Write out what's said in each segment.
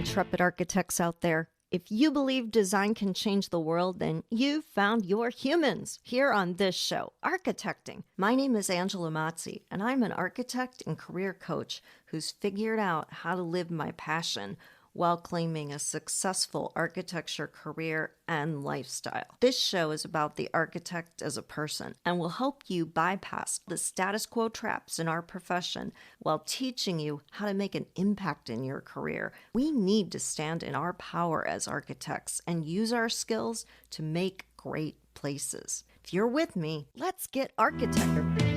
intrepid architects out there. If you believe design can change the world, then you've found your humans here on this show, Architecting. My name is Angela Mazzi, and I'm an architect and career coach who's figured out how to live my passion while claiming a successful architecture career and lifestyle. This show is about the architect as a person and will help you bypass the status quo traps in our profession while teaching you how to make an impact in your career. We need to stand in our power as architects and use our skills to make great places. If you're with me, let's get architecting.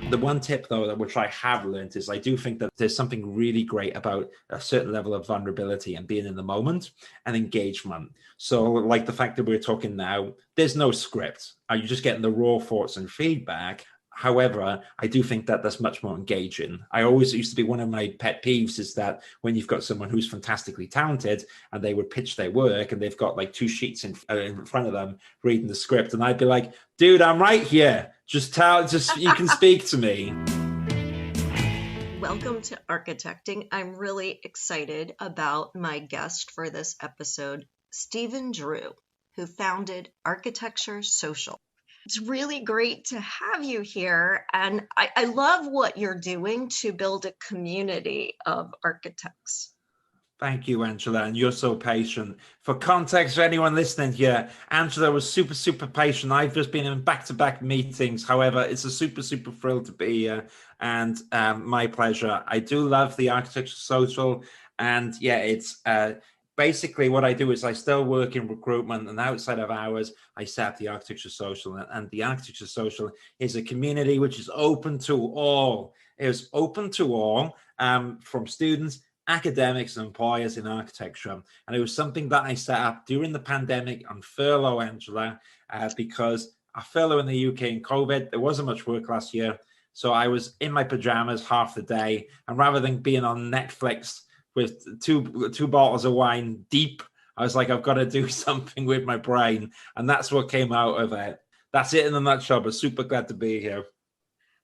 The one tip, though, which I have learned is I do think that there's something really great about a certain level of vulnerability and being in the moment and engagement. So like the fact that we're talking now, there's no script. You're just getting the raw thoughts and feedback. However, I do think that that's much more engaging. I always used to be one of my pet peeves is that when you've got someone who's fantastically talented and they would pitch their work and they've got like two sheets in front of them reading the script. And I'd be like, dude, I'm right here. Just you can speak to me. Welcome to Architecting. I'm really excited about my guest for this episode, Stephen Drew, who founded Architecture Social. It's really great to have you here. And I love what you're doing to build a community of architects. Thank you, Angela, and you're so patient. For context, for anyone listening here, Angela was super patient. I've just been in back-to-back meetings. However, it's a super thrill to be here, and my pleasure. I do love the Architecture Social, and yeah, it's basically what I do is I still work in recruitment, and outside of hours, I set up the Architecture Social, and the Architecture Social is a community which is open to all. It is open to all, from students, academics and employers in architecture. And it was something that I set up during the pandemic on furlough, Angela, because I furlough in the UK in COVID. There wasn't much work last year. So I was in my pajamas half the day. And rather than being on Netflix with two bottles of wine deep, I was like, I've got to do something with my brain. And that's what came out of it. That's it in a nutshell, but super glad to be here.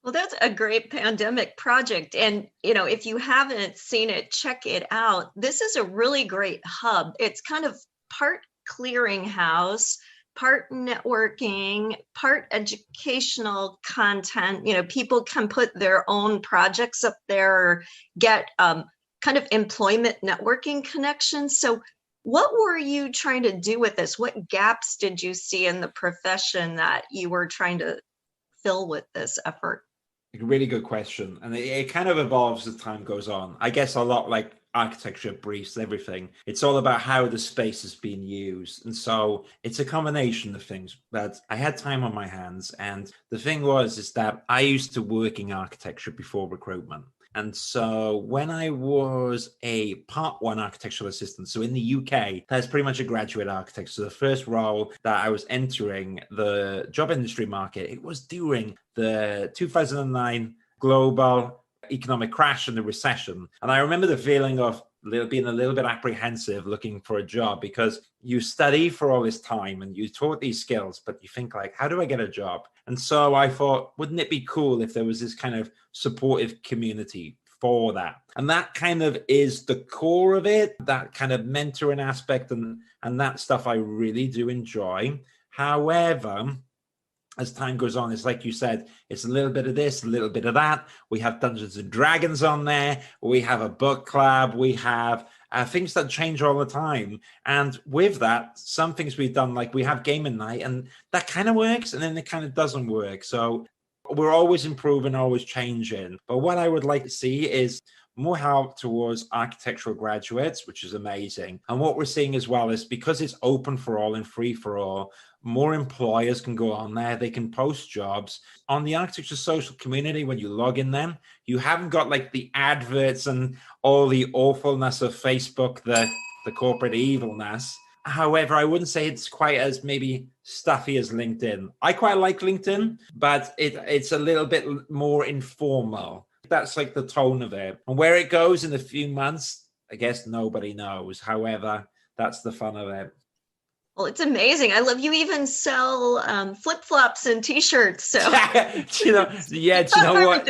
Well, that's a great pandemic project. And, if you haven't seen it, check it out. This is a really great hub. It's kind of part clearinghouse, part networking, part educational content. People can put their own projects up there or get kind of employment networking connections. So what were you trying to do with this? What gaps did you see in the profession that you were trying to fill with this effort? Really good question. And it kind of evolves as time goes on. I guess a lot like architecture briefs everything. It's all about how the space is being used. And so it's a combination of things. But I had time on my hands. And the thing is that I used to work in architecture before recruitment. And so when I was a part one architectural assistant, so in the UK, that's pretty much a graduate architect. So the first role that I was entering the job industry market, it was during the 2009 global economic crash and the recession. And I remember the feeling of being a little bit apprehensive looking for a job because you study for all this time and you taught these skills, but you think like, how do I get a job? And so I thought, wouldn't it be cool if there was this kind of supportive community for that? And that kind of is the core of it, that kind of mentoring aspect and that stuff I really do enjoy. However, as time goes on, it's like you said, it's a little bit of this, a little bit of that. We have Dungeons and Dragons on there. We have a book club. We have things that change all the time. And with that, some things we've done, like we have gaming night, and that kind of works, and then it kind of doesn't work. So we're always improving, always changing. But what I would like to see is more help towards architectural graduates, which is amazing. And what we're seeing as well is because it's open for all and free for all, more employers can go on there. They can post jobs on the Architecture Social community. When you log in them, you haven't got like the adverts and all the awfulness of Facebook, the corporate evilness. However, I wouldn't say it's quite as maybe stuffy as LinkedIn. I quite like LinkedIn, but it's a little bit more informal. That's like the tone of it. And where it goes in a few months, I guess nobody knows. However, that's the fun of it. Well, it's amazing. I love you even sell flip-flops and t-shirts. So you know what?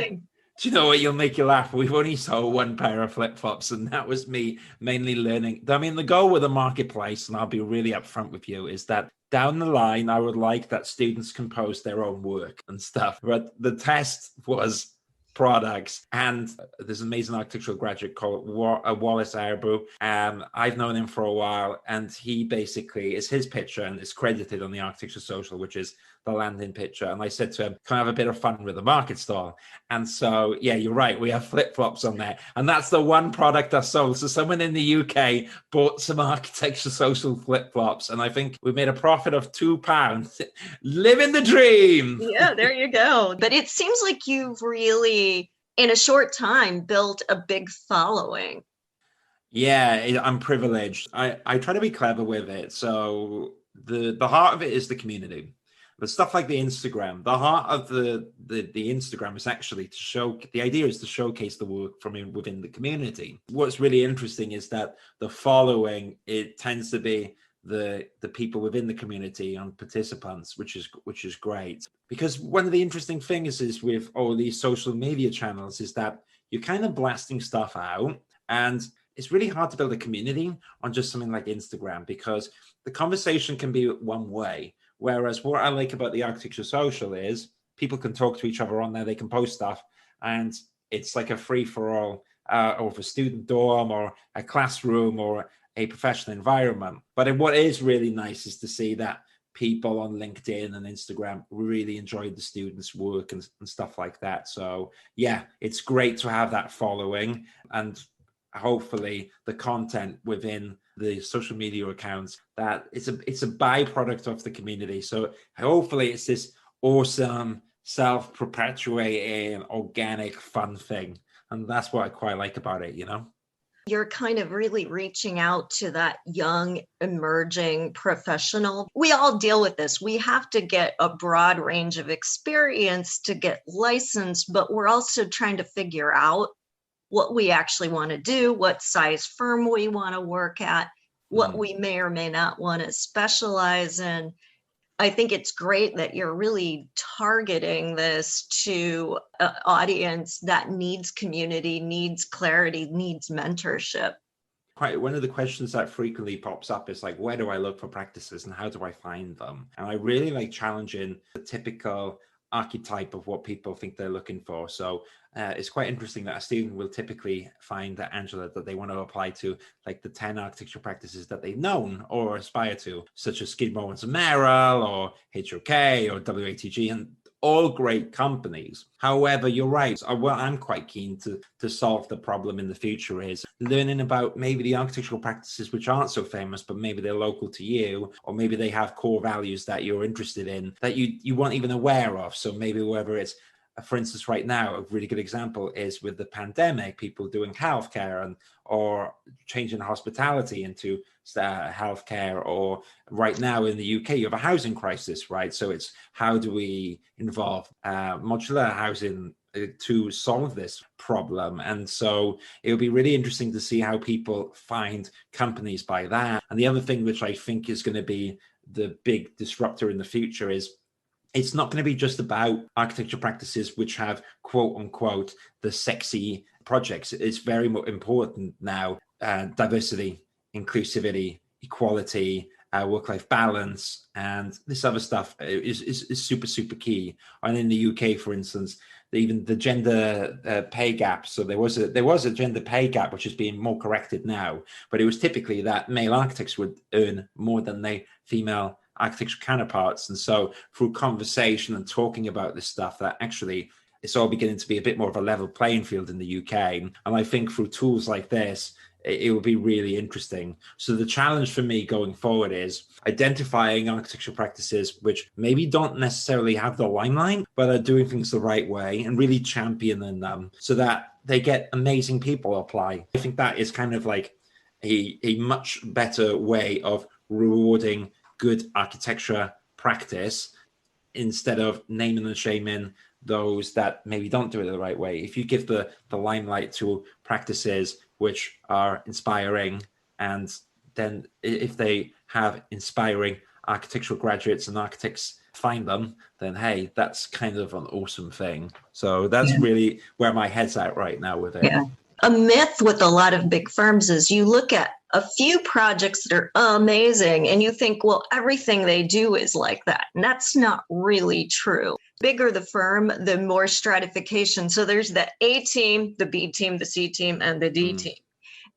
Do you know what? You'll make you laugh. We've only sold one pair of flip-flops, and that was me mainly learning. I mean, the goal with the marketplace, and I'll be really upfront with you, is that down the line, I would like that students can post their own work and stuff. But the test was products, and there's an amazing architectural graduate called Wallace Arbu. I've known him for a while, and he basically is his picture and is credited on the Architecture Social, which is the landing picture. And I said to him, can I have a bit of fun with the market stall? And so, yeah, you're right. We have flip-flops on there. And that's the one product I sold. So someone in the UK bought some Architecture Social flip-flops. And I think we made a profit of £2. Living the dream. Yeah, there you go. But it seems like you've really, in a short time, built a big following. Yeah, I'm privileged. I try to be clever with it. So the heart of it is the community. But stuff like the Instagram, the heart of the Instagram is actually to show, the idea is to showcase the work from within the community. What's really interesting is that the following, it tends to be the people within the community and participants, which is great. Because one of the interesting things is with all these social media channels is that you're kind of blasting stuff out, and it's really hard to build a community on just something like Instagram, because the conversation can be one way. Whereas what I like about the Architecture Social is people can talk to each other on there, they can post stuff, and it's like a free-for-all of a student dorm or a classroom or a professional environment. But what is really nice is to see that people on LinkedIn and Instagram really enjoyed the students' work and stuff like that. So yeah, it's great to have that following, and hopefully the content within the social media accounts, that it's a byproduct of the community. So hopefully it's this awesome, self-perpetuating, organic, fun thing. And that's what I quite like about it, you know? You're kind of really reaching out to that young, emerging professional. We all deal with this. We have to get a broad range of experience to get licensed, but we're also trying to figure out what we actually want to do, what size firm we want to work at, what we may or may not want to specialize in. I think it's great that you're really targeting this to an audience that needs community, needs clarity, needs mentorship. Quite one of the questions that frequently pops up is like, where do I look for practices and how do I find them? And I really like challenging the typical archetype of what people think they're looking for. So it's quite interesting that a student will typically find that, Angela, that they want to apply to like the 10 architecture practices that they've known or aspire to, such as Skidmore and Merrill or HOK or WATG, and all great companies. However, you're right. What I'm quite keen to solve the problem in the future is learning about maybe the architectural practices which aren't so famous, but maybe they're local to you, or maybe they have core values that you're interested in that you weren't even aware of. So maybe whether it's, for instance, right now, a really good example is with the pandemic, people doing healthcare or changing hospitality into healthcare, or right now in the UK, you have a housing crisis, right? So it's how do we involve modular housing to solve this problem? And so it would be really interesting to see how people find companies by that. And the other thing which I think is going to be the big disruptor in the future is it's not going to be just about architecture practices which have, quote unquote, the sexy projects. It's very important now, diversity, inclusivity, equality, work-life balance, and this other stuff is super, super key. And in the UK, for instance, even the gender pay gap. So there was a gender pay gap, which is being more corrected now, but it was typically that male architects would earn more than their female architectural counterparts. And so through conversation and talking about this stuff, that actually it's all beginning to be a bit more of a level playing field in the UK. And I think through tools like this, it will be really interesting. So the challenge for me going forward is identifying architectural practices which maybe don't necessarily have the limelight, but are doing things the right way and really championing them so that they get amazing people apply. I think that is kind of like a much better way of rewarding good architecture practice instead of naming and shaming those that maybe don't do it the right way. If you give the limelight to practices which are inspiring, and then if they have inspiring architectural graduates and architects find them, then hey, that's kind of an awesome thing. So that's really where my head's at right now with it. Yeah. A myth with a lot of big firms is you look at a few projects that are amazing and you think, well, everything they do is like that. And that's not really true. Bigger the firm, the more stratification. So there's the A team, the B team, the C team, and the D team.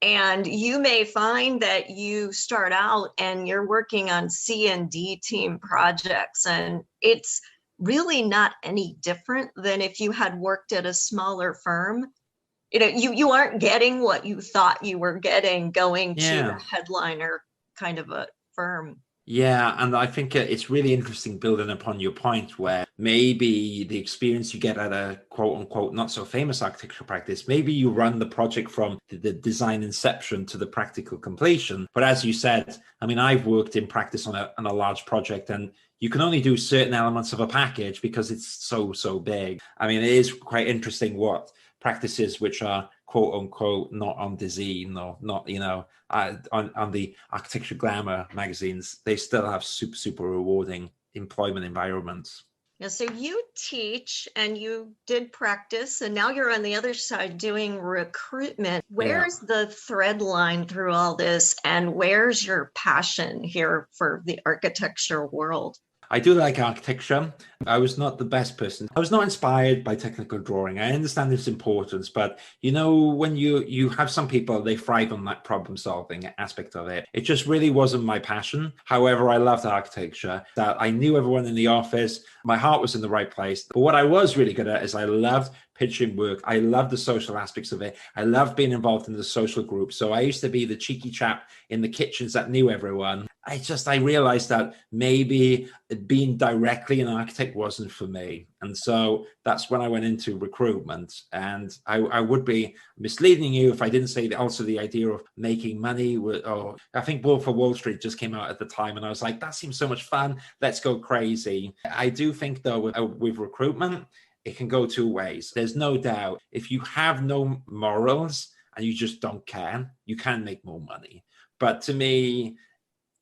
And you may find that you start out and you're working on C and D team projects, and it's really not any different than if you had worked at a smaller firm. You aren't getting what you thought you were getting going to a headliner kind of a firm. Yeah, and I think it's really interesting building upon your point where maybe the experience you get at a quote unquote not so famous architectural practice, maybe you run the project from the design inception to the practical completion. But as you said, I mean, I've worked in practice on a large project, and you can only do certain elements of a package because it's so big. I mean, it is quite interesting what practices which are quote unquote not on design or not, on the Architecture Glamour magazines, they still have super rewarding employment environments. Yeah, so you teach and you did practice, and now you're on the other side doing recruitment. Where's the thread line through all this, and where's your passion here for the architecture world? I do like architecture. I was not the best person. I was not inspired by technical drawing. I understand its importance, but when you have some people, they thrive on that problem solving aspect of it. It just really wasn't my passion. However, I loved architecture. That I knew everyone in the office. My heart was in the right place. But what I was really good at is I loved pitching work. I loved the social aspects of it. I loved being involved in the social group. So I used to be the cheeky chap in the kitchens that knew everyone. I realized that maybe being directly an architect wasn't for me. And so that's when I went into recruitment. And I would be misleading you if I didn't say that also the idea of making money. I think Wolf of Wall Street just came out at the time. And I was like, that seems so much fun. Let's go crazy. I do think, though, with recruitment, it can go two ways. There's no doubt if you have no morals and you just don't care, you can make more money. But to me,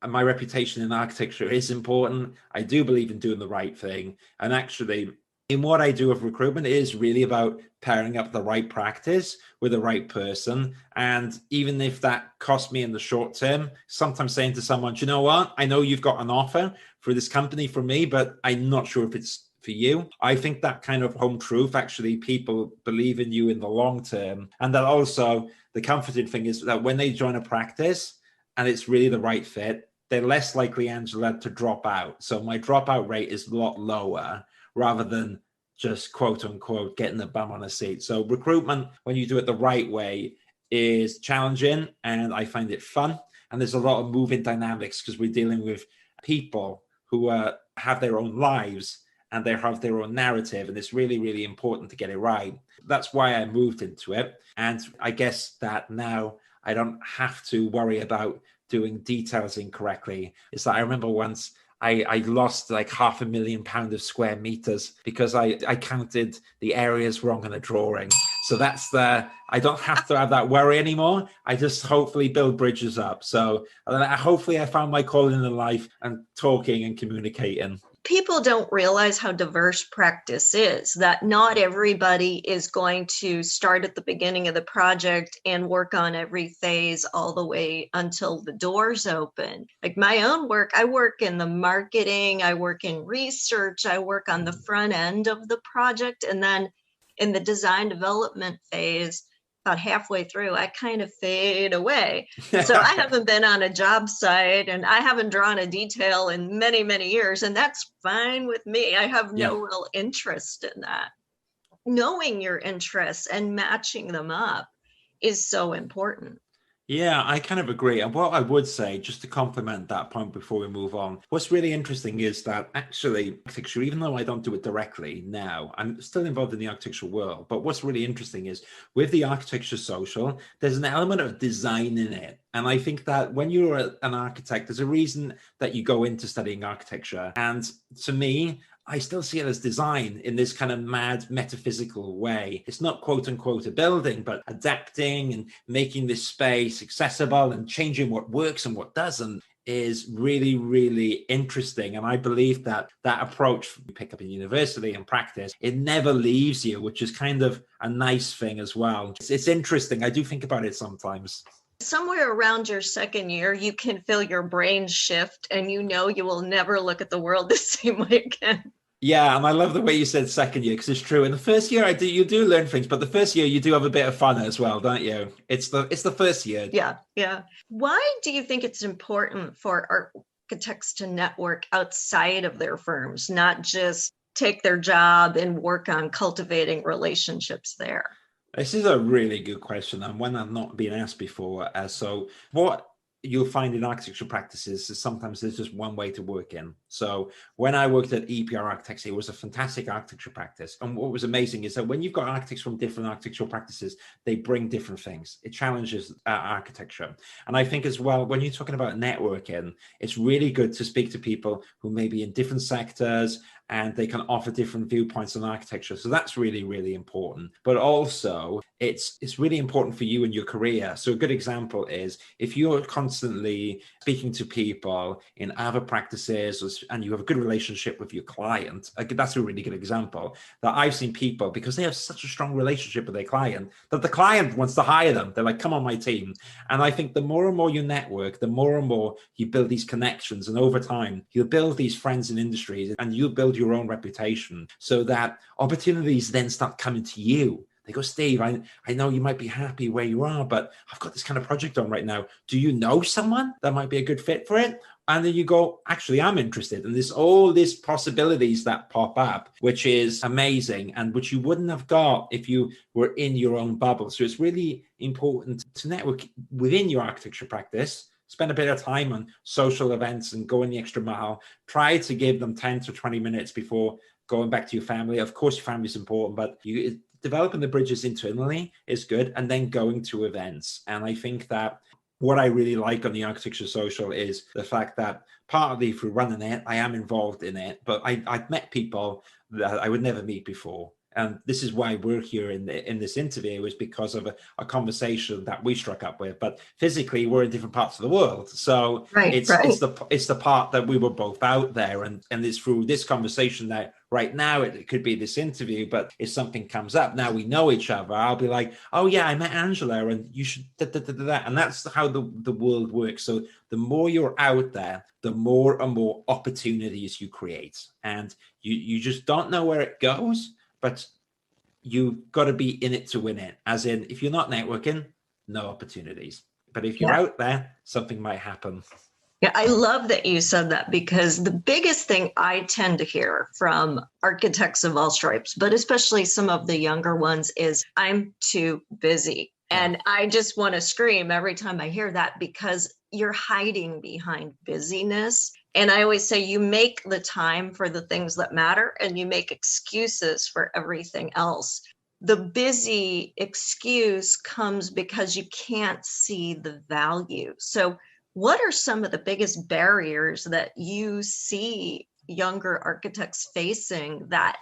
my reputation in architecture is important. I do believe in doing the right thing. And actually, in what I do with recruitment, it is really about pairing up the right practice with the right person. And even if that costs me in the short term, sometimes saying to someone, you know what, I know you've got an offer for this company from me, but I'm not sure if it's for you. I think that kind of home truth, actually, people believe in you in the long term. And that also the comforting thing is that when they join a practice and it's really the right fit, they're less likely, Angela, to drop out. So my dropout rate is a lot lower rather than just quote unquote getting a bum on a seat. So recruitment, when you do it the right way, is challenging and I find it fun. And there's a lot of moving dynamics because we're dealing with people who have their own lives and they have their own narrative. And it's really important to get it right. That's why I moved into it. And I guess that now I don't have to worry about doing details incorrectly. It's like I remember once I lost like £500,000 of square meters because I counted the areas wrong in a drawing. So I don't have to have that worry anymore. I just hopefully build bridges up. So hopefully I found my calling in life and talking and communicating. People don't realize how diverse practice is, that not everybody is going to start at the beginning of the project and work on every phase all the way until the doors open. Like my own work, I work in the marketing, I work in research, I work on the front end of the project. And then in the design development phase, about halfway through, I kind of fade away. So I haven't been on a job site and I haven't drawn a detail in many years. And that's fine with me. I have no real interest in that. Knowing your interests and matching them up is so important. Yeah, I kind of agree. And what I would say, just to complement that point before we move on, what's really interesting is that actually architecture, even though I don't do it directly now, I'm still involved in the architectural world. But what's really interesting is with the architecture social, there's an element of design in it. And I think that when you're an architect, there's a reason that you go into studying architecture. And to me, I still see it as design in this kind of mad metaphysical way. It's not quote unquote a building, but adapting and making this space accessible and changing what works and what doesn't. is really, really interesting. And I believe that that approach you pick up in university and practice, it never leaves you, which is kind of a nice thing as well. It's interesting. I do think about it sometimes. Somewhere around your second year, you can feel your brain shift and you will never look at the world the same way again. Yeah, and I love the way you said second year, because it's true. In the first year, you do learn things, but the first year you do have a bit of fun as well, don't you? It's the first year. Yeah. Why do you think it's important for architects to network outside of their firms, not just take their job and work on cultivating relationships there? This is a really good question, and one I've not been asked before. So what you'll find in architectural practices is sometimes there's just one way to work in. So when I worked at EPR Architects, it was a fantastic architecture practice. And what was amazing is that when you've got architects from different architectural practices, they bring different things. It challenges architecture. And I think as well, when you're talking about networking, it's really good to speak to people who may be in different sectors, and they can offer different viewpoints on architecture. So that's really, really important. But also, it's really important for you in your career. So a good example is if you're constantly speaking to people in other practices and you have a good relationship with your client, that's a really good example that I've seen people, because they have such a strong relationship with their client, that the client wants to hire them. They're like, come on my team. And I think the more and more you network, the more and more you build these connections. And over time, you'll build these friends in industries and you'll build your own reputation, so that opportunities then start coming to you. They go, Steve, I know you might be happy where you are, but I've got this kind of project on right now. Do you know someone that might be a good fit for it? And then you go, actually, I'm interested. And there's all these possibilities that pop up, which is amazing, and which you wouldn't have got if you were in your own bubble. So it's really important to network within your architecture practice. Spend a bit of time on social events and go in the extra mile. Try to give them 10 to 20 minutes before going back to your family. Of course, your family is important, but developing the bridges internally is good, and then going to events. And I think that what I really like on the Architecture Social is the fact that partly through running it, I am involved in it, but I've met people that I would never meet before. And this is why we're here in this interview, is because of a conversation that we struck up with. But physically, we're in different parts of the world. So it's the part that we were both out there. And it's through this conversation that right now it could be this interview. But if something comes up, now we know each other, I'll be like, oh, yeah, I met Angela and you should that. And that's how the world works. So the more you're out there, the more and more opportunities you create. And you just don't know where it goes. But you've got to be in it to win it. As in, if you're not networking, no opportunities. But if you're out there, something might happen. Yeah, I love that you said that, because the biggest thing I tend to hear from architects of all stripes, but especially some of the younger ones, is I'm too busy. And I just want to scream every time I hear that, because you're hiding behind busyness. And I always say you make the time for the things that matter and you make excuses for everything else. The busy excuse comes because you can't see the value. So what are some of the biggest barriers that you see younger architects facing, that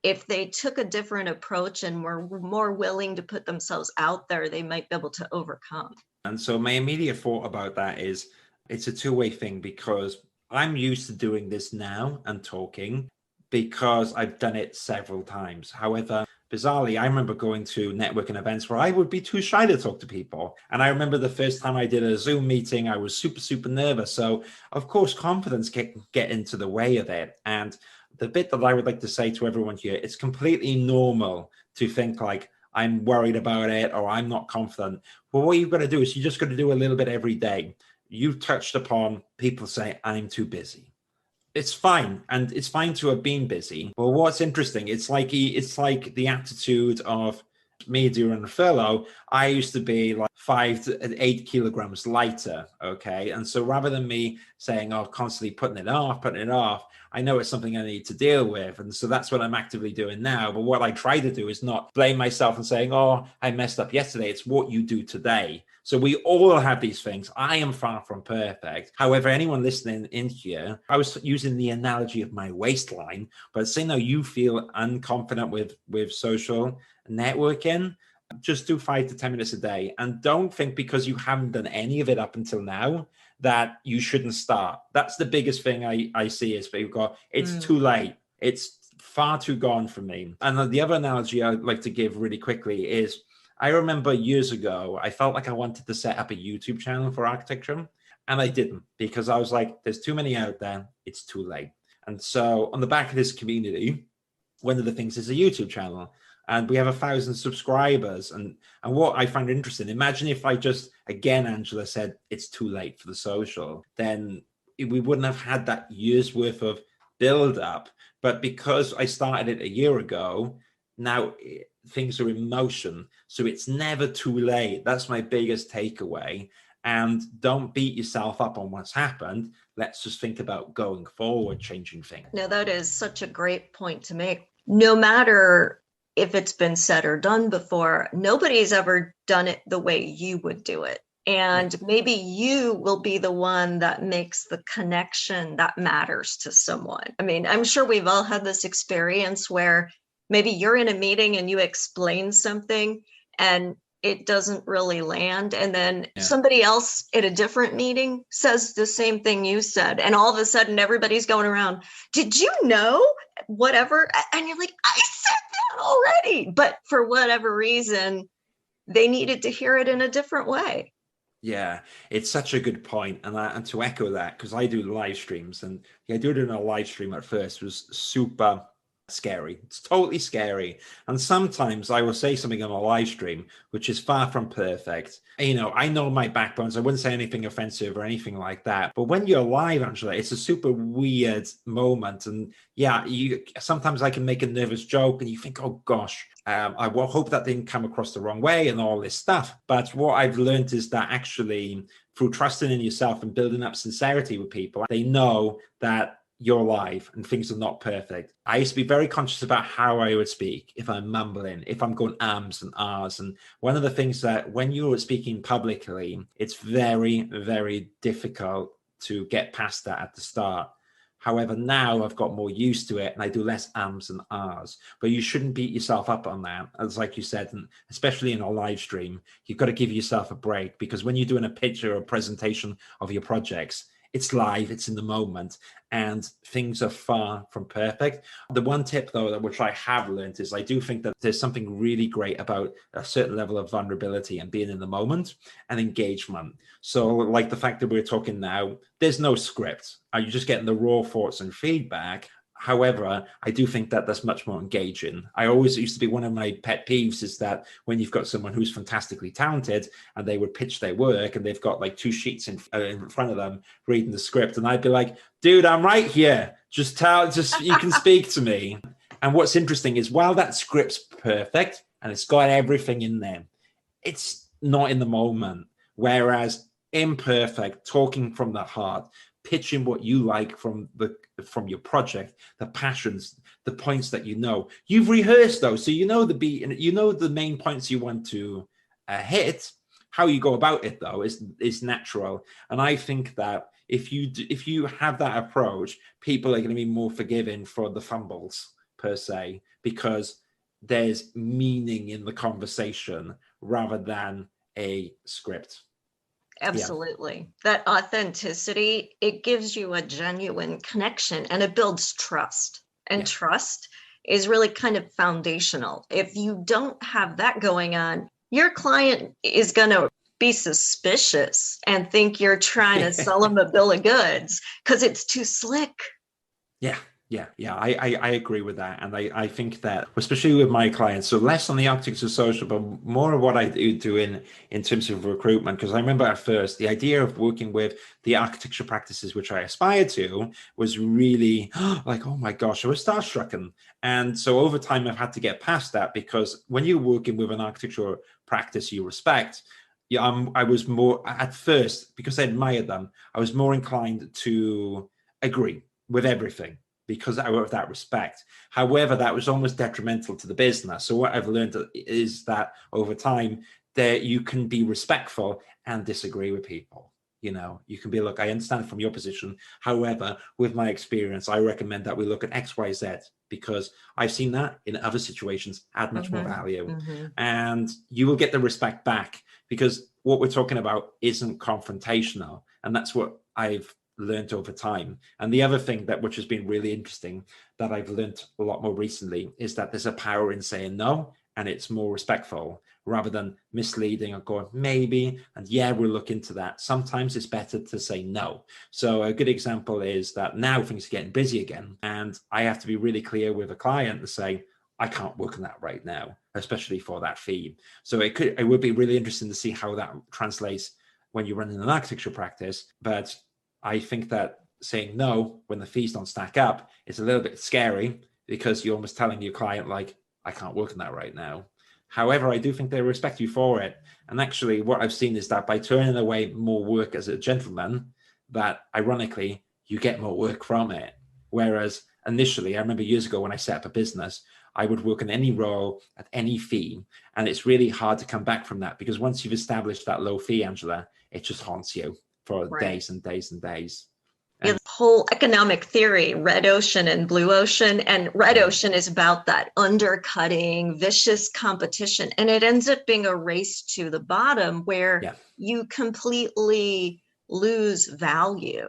if they took a different approach and were more willing to put themselves out there, they might be able to overcome? And so my immediate thought about that is it's a two-way thing, because I'm used to doing this now and talking because I've done it several times. However, bizarrely, I remember going to networking events where I would be too shy to talk to people. And I remember the first time I did a Zoom meeting, I was super, super nervous. So of course, confidence get into the way of it. And the bit that I would like to say to everyone here, it's completely normal to think like, I'm worried about it or I'm not confident. Well, what you've got to do is you just got to do a little bit every day. You touched upon people say, I'm too busy. It's fine. And it's fine to have been busy. Well, what's interesting, it's like the attitude of me during the furlough. I used to be like 5 to 8 kilograms lighter. Okay. And so rather than me saying, oh, constantly putting it off, I know it's something I need to deal with. And so that's what I'm actively doing now. But what I try to do is not blame myself and saying, oh, I messed up yesterday. It's what you do today. So we all have these things. I am far from perfect. However, anyone listening in here, I was using the analogy of my waistline, but say now you feel unconfident with social networking, just do 5 to 10 minutes a day. And don't think because you haven't done any of it up until now that you shouldn't start. That's the biggest thing I see is people go, it's too late. It's far too gone for me. And the other analogy I'd like to give really quickly is I remember years ago, I felt like I wanted to set up a YouTube channel for architecture, and I didn't, because I was like, there's too many out there. It's too late. And so on the back of this community, one of the things is a YouTube channel, and we have 1,000 subscribers. And what I find interesting, imagine if I just, again, Angela said, it's too late for the social, then we wouldn't have had that year's worth of build up. But because I started it a year ago, now things are in motion. So it's never too late. That's my biggest takeaway. And don't beat yourself up on what's happened. Let's just think about going forward, changing things. Now, that is such a great point to make. No matter if it's been said or done before, nobody's ever done it the way you would do it. And maybe you will be the one that makes the connection that matters to someone. I mean, I'm sure we've all had this experience where maybe you're in a meeting and you explain something and it doesn't really land. And then somebody else at a different meeting says the same thing you said. And all of a sudden, everybody's going around, did you know whatever? And you're like, I said that already. But for whatever reason, they needed to hear it in a different way. Yeah, it's such a good point. And to echo that, because I do live streams, and I do it in a live stream at first was super scary. It's totally scary. And sometimes I will say something on a live stream, which is far from perfect. You know, I know my backbones. I wouldn't say anything offensive or anything like that. But when you're live, Angela, it's a super weird moment. And yeah, sometimes I can make a nervous joke and you think, oh gosh, I will hope that didn't come across the wrong way and all this stuff. But what I've learned is that actually through trusting in yourself and building up sincerity with people, they know that you're live and things are not perfect. I used to be very conscious about how I would speak, if I'm mumbling, if I'm going ums and ahs. And one of the things that when you're speaking publicly, it's very, very difficult to get past that at the start. However, now I've got more used to it and I do less ums and ahs. But you shouldn't beat yourself up on that. As like you said, and especially in a live stream, you've got to give yourself a break, because when you're doing a pitch or a presentation of your projects, it's live, it's in the moment, and things are far from perfect. The one tip, though, which I have learned is I do think that there's something really great about a certain level of vulnerability and being in the moment and engagement. So like the fact that we're talking now, there's no script. You're just getting the raw thoughts and feedback. However, I do think that that's much more engaging. I always used to be one of my pet peeves is that when you've got someone who's fantastically talented and they would pitch their work and they've got like 2 sheets in front of them reading the script, and I'd be like, dude, I'm right here. Just you can speak to me. And what's interesting is while that script's perfect and it's got everything in there, it's not in the moment. Whereas imperfect, talking from the heart, pitching what you like from your project, the passions, the points that you've rehearsed those, so you know the beat and you know the main points you want to hit. How you go about it though is natural, and I think that if you have that approach, people are going to be more forgiving for the fumbles per se, because there's meaning in the conversation rather than a script. Absolutely. That authenticity, it gives you a genuine connection and it builds trust. And trust is really kind of foundational. If you don't have that going on, your client is going to be suspicious and think you're trying to sell them a bill of goods because it's too slick. Yeah. I agree with that. And I think that, especially with my clients, so less on the optics of social, but more of what I do in terms of recruitment. Because I remember at first, the idea of working with the architecture practices, which I aspired to, was really like, oh my gosh, I was starstruck. And so over time, I've had to get past that, because when you're working with an architectural practice you respect, I was more, at first, because I admired them, I was more inclined to agree with everything, because out of that respect. However, that was almost detrimental to the business. So what I've learned is that over time, that you can be respectful and disagree with people. You know, you can be, look, I understand from your position. However, with my experience, I recommend that we look at X, Y, Z, because I've seen that in other situations add much more value. And you will get the respect back, because what we're talking about isn't confrontational. And that's what I've learned over time. And the other thing that, which has been really interesting, that I've learned a lot more recently, is that there's a power in saying no, and it's more respectful rather than misleading or going maybe, and yeah, we'll look into that. Sometimes it's better to say no. So a good example is that now things are getting busy again, and I have to be really clear with a client to say, I can't work on that right now, especially for that fee. So it would be really interesting to see how that translates when you're running an architecture practice. But I think that saying no when the fees don't stack up is a little bit scary, because you're almost telling your client, like, I can't work on that right now. However, I do think they respect you for it. And actually, what I've seen is that by turning away more work as a gentleman, that ironically, you get more work from it. Whereas initially, I remember years ago when I set up a business, I would work in any role at any fee. And it's really hard to come back from that, because once you've established that low fee, Angela, it just haunts you for days and days and days. The whole economic theory, red ocean and blue ocean, and red ocean is about that undercutting, vicious competition. And it ends up being a race to the bottom where you completely lose value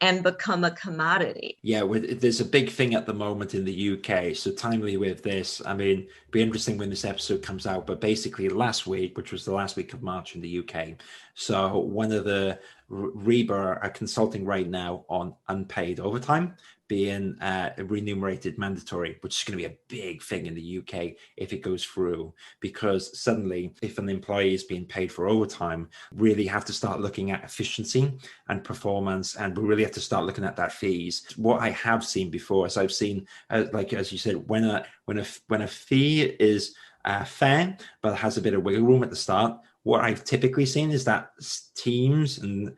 and become a commodity. Yeah, there's a big thing at the moment in the UK. So timely with this, I mean, it'll be interesting when this episode comes out, but basically last week, which was the last week of March in the UK. So one of the Reba are consulting right now on unpaid overtime being remunerated mandatory, which is going to be a big thing in the UK if it goes through, because suddenly if an employee is being paid for overtime, really have to start looking at efficiency and performance, and we really have to start looking at that fees. What I have seen before is I've seen, like as you said, when a fee is fair but has a bit of wiggle room at the start, what I've typically seen is that teams and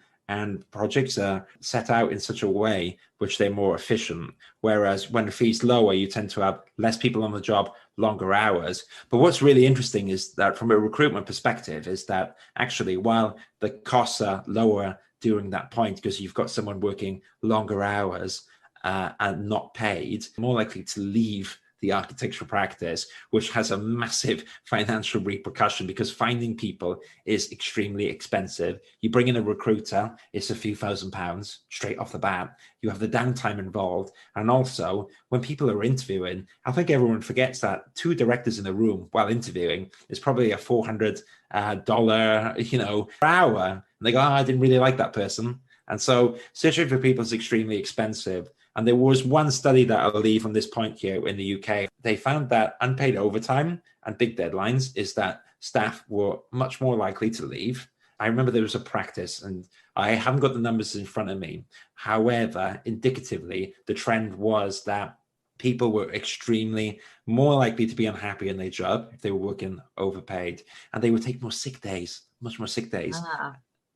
projects are set out in such a way which they're more efficient. Whereas when the fee's lower, you tend to have less people on the job, longer hours. But what's really interesting is that from a recruitment perspective is that actually, while the costs are lower during that point, because you've got someone working longer hours and not paid, more likely to leave the architectural practice, which has a massive financial repercussion, because finding people is extremely expensive. You bring in a recruiter, it's a few £1,000s straight off the bat. You have the downtime involved. And also, when people are interviewing, I think everyone forgets that 2 directors in a room while interviewing is probably a $400 per hour. And they go, I didn't really like that person. And so searching for people is extremely expensive. And there was one study that I'll leave on this point here in the UK. They found that unpaid overtime and big deadlines is that staff were much more likely to leave. I remember there was a practice, and I haven't got the numbers in front of me. However, indicatively, the trend was that people were extremely more likely to be unhappy in their job if they were working overpaid, and they would take more sick days, much more sick days,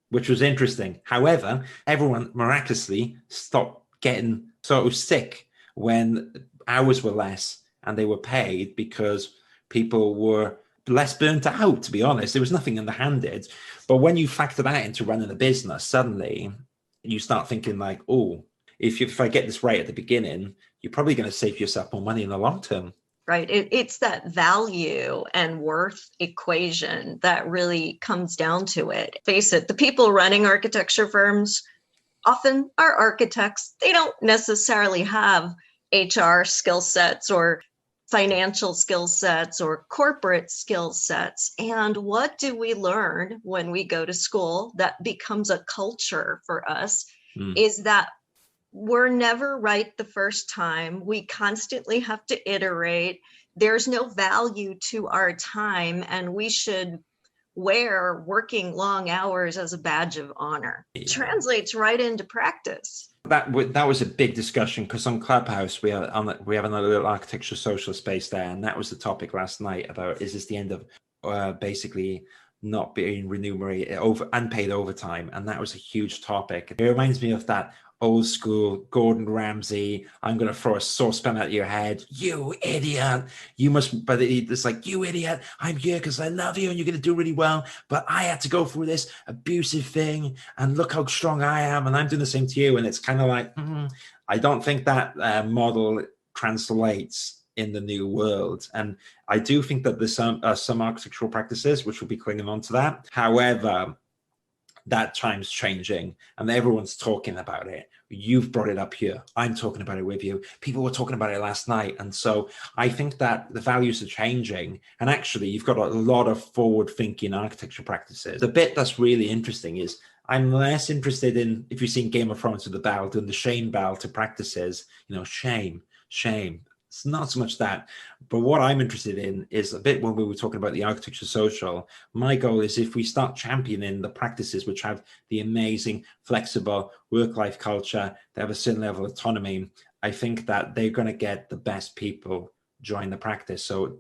which was interesting. However, everyone miraculously stopped getting so sick when hours were less and they were paid, because people were less burnt out, to be honest. There was nothing underhanded. But when you factor that into running a business, suddenly you start thinking like, oh, if I get this right at the beginning, you're probably going to save yourself more money in the long term. Right. It's that value and worth equation that really comes down to it. Face it, the people running architecture firms often are architects. They don't necessarily have HR skill sets or financial skill sets or corporate skill sets. And what do we learn when we go to school that becomes a culture for us is that we're never right the first time. We constantly have to iterate. There's no value to our time, and we should wear working long hours as a badge of honor. It translates right into practice. That was a big discussion, because on Clubhouse we have another little architecture social space there, and that was the topic last night about, is this the end of basically not being remunerated unpaid overtime? And that was a huge topic. It reminds me of that old school Gordon Ramsay, I'm going to throw a saucepan at your head, you idiot, you must, but it's like, you idiot, I'm here because I love you and you're going to do really well, but I had to go through this abusive thing and look how strong I am and I'm doing the same to you. And it's kind of like, I don't think that model translates in the new world. And I do think that there's some architectural practices which will be clinging on to that. However, that time's changing and everyone's talking about it. You've brought it up here. I'm talking about it with you. People were talking about it last night. And so I think that the values are changing. And actually, you've got a lot of forward-thinking architecture practices. The bit that's really interesting is I'm less interested in, if you've seen Game of Thrones with the bell, doing the shame bell to practices, shame. It's not so much that. But what I'm interested in is a bit when we were talking about the architecture social, my goal is if we start championing the practices which have the amazing, flexible work-life culture, they have a certain level of autonomy, I think that they're going to get the best people join the practice. So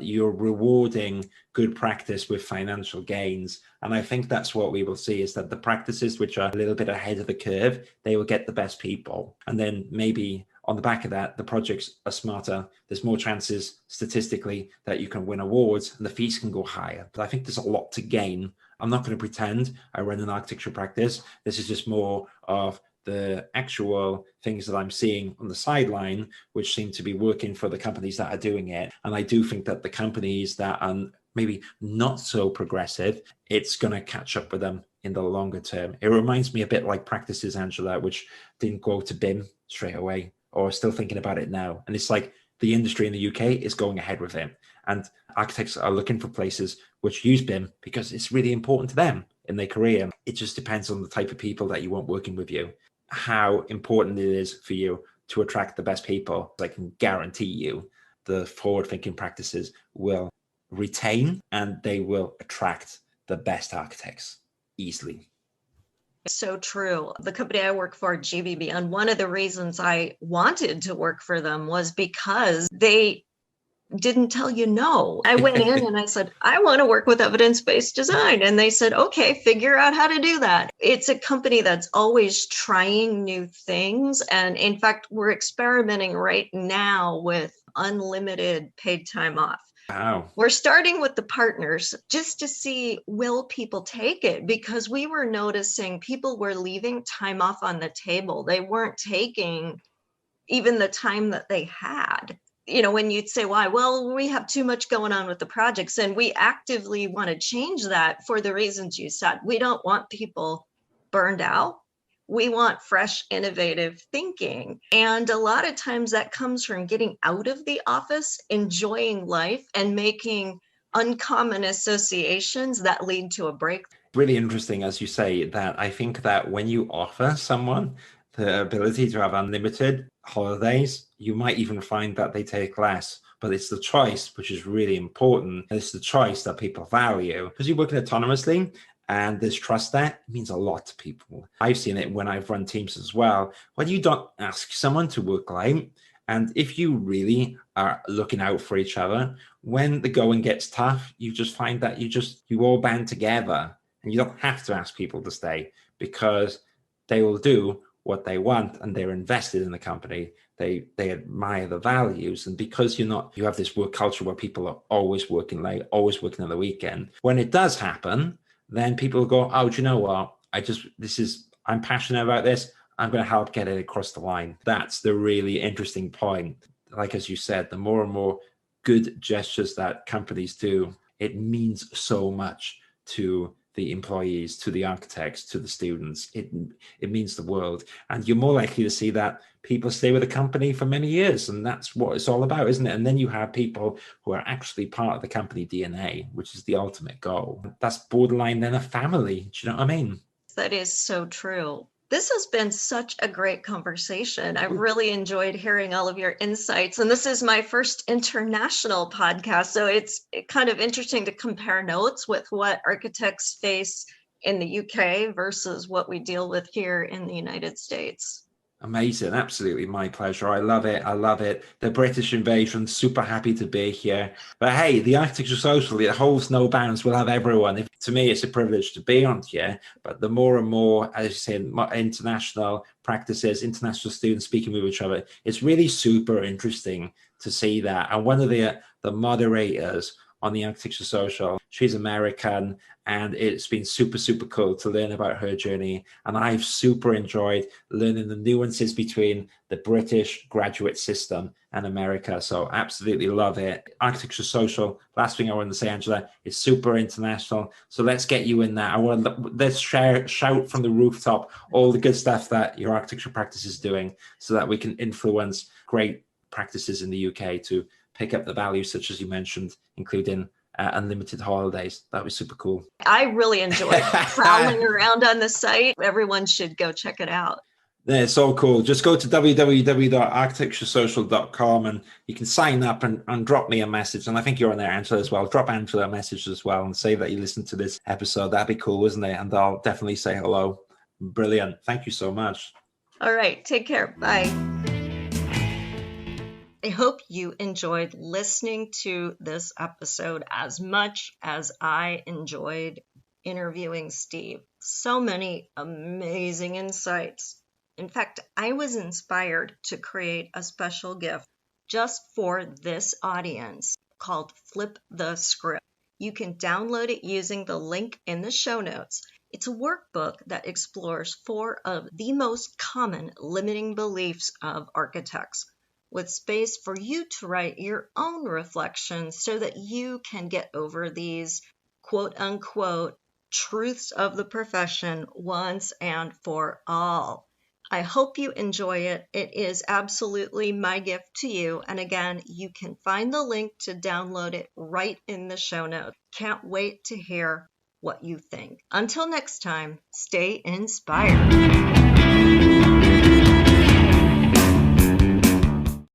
you're rewarding good practice with financial gains. And I think that's what we will see, is that the practices which are a little bit ahead of the curve, they will get the best people. And then maybe on the back of that, the projects are smarter. There's more chances statistically that you can win awards and the fees can go higher. But I think there's a lot to gain. I'm not going to pretend I run an architecture practice. This is just more of the actual things that I'm seeing on the sideline, which seem to be working for the companies that are doing it. And I do think that the companies that are maybe not so progressive, it's going to catch up with them in the longer term. It reminds me a bit like practices, Angela, which didn't go to BIM straight away, or still thinking about it now. And it's like the industry in the UK is going ahead with it. And architects are looking for places which use BIM because it's really important to them in their career. It just depends on the type of people that you want working with you, how important it is for you to attract the best people. I can guarantee you the forward-thinking practices will retain and they will attract the best architects easily. So true. The company I work for, GBB, and one of the reasons I wanted to work for them was because they didn't tell you no. I went in and I said, I want to work with evidence-based design. And they said, okay, figure out how to do that. It's a company that's always trying new things. And in fact, we're experimenting right now with unlimited paid time off. Wow. We're starting with the partners just to see, will people take it? Because we were noticing people were leaving time off on the table. They weren't taking even the time that they had. When you'd say, why? Well, we have too much going on with the projects. And we actively want to change that for the reasons you said. We don't want people burned out. We want fresh, innovative thinking. And a lot of times that comes from getting out of the office, enjoying life, and making uncommon associations that lead to a break. Really interesting, as you say, that I think that when you offer someone the ability to have unlimited holidays, you might even find that they take less. But it's the choice, which is really important. It's the choice that people value. Because you're working autonomously, and there's trust there, it means a lot to people. I've seen it when I've run teams as well. When you don't ask someone to work late, and if you really are looking out for each other, when the going gets tough, you just find that you all band together, and you don't have to ask people to stay because they will do what they want and they're invested in the company. They admire the values. And because you have this work culture where people are always working late, always working on the weekend, when it does happen, then people go, oh, do you know what? I'm passionate about this. I'm going to help get it across the line. That's the really interesting point. Like, as you said, the more and more good gestures that companies do, it means so much to the employees, to the architects, to the students. It means the world. And you're more likely to see that people stay with a company for many years. And that's what it's all about, isn't it? And then you have people who are actually part of the company DNA, which is the ultimate goal. That's borderline then a family. Do you know what I mean? That is so true. This has been such a great conversation. I've really enjoyed hearing all of your insights. And this is my first international podcast. So it's kind of interesting to compare notes with what architects face in the UK versus what we deal with here in the United States. Amazing. Absolutely. My pleasure. I love it. The British invasion, super happy to be here. But hey, the Architecture Social, it holds no bounds. We'll have everyone. To me, it's a privilege to be on here. But the more and more, as you say, international practices, international students speaking with each other, it's really super interesting to see that. And one of the moderators on the Architecture Social. She's American, and it's been super, super cool to learn about her journey. And I've super enjoyed learning the nuances between the British graduate system and America. So absolutely love it. Architecture Social, last thing I want to say, Angela, is super international. So let's get you in there. Let's shout from the rooftop all the good stuff that your architecture practice is doing so that we can influence great practices in the UK to pick up the values, such as you mentioned, including unlimited holidays. That was super cool. I really enjoyed prowling around on the site. Everyone should go check it out. Yeah, it's so cool. Just go to www.architecturesocial.com and you can sign up and drop me a message. And I think you're on there, Angela, as well. Drop Angela a message as well and say that you listened to this episode. That'd be cool, isn't it? And I'll definitely say hello. Brilliant. Thank you so much. All right. Take care. Bye. I hope you enjoyed listening to this episode as much as I enjoyed interviewing Steve. So many amazing insights. In fact, I was inspired to create a special gift just for this audience called Flip the Script. You can download it using the link in the show notes. It's a workbook that explores 4 of the most common limiting beliefs of architects, with space for you to write your own reflections so that you can get over these quote unquote truths of the profession once and for all. I hope you enjoy it. It is absolutely my gift to you. And again, you can find the link to download it right in the show notes. Can't wait to hear what you think. Until next time, stay inspired.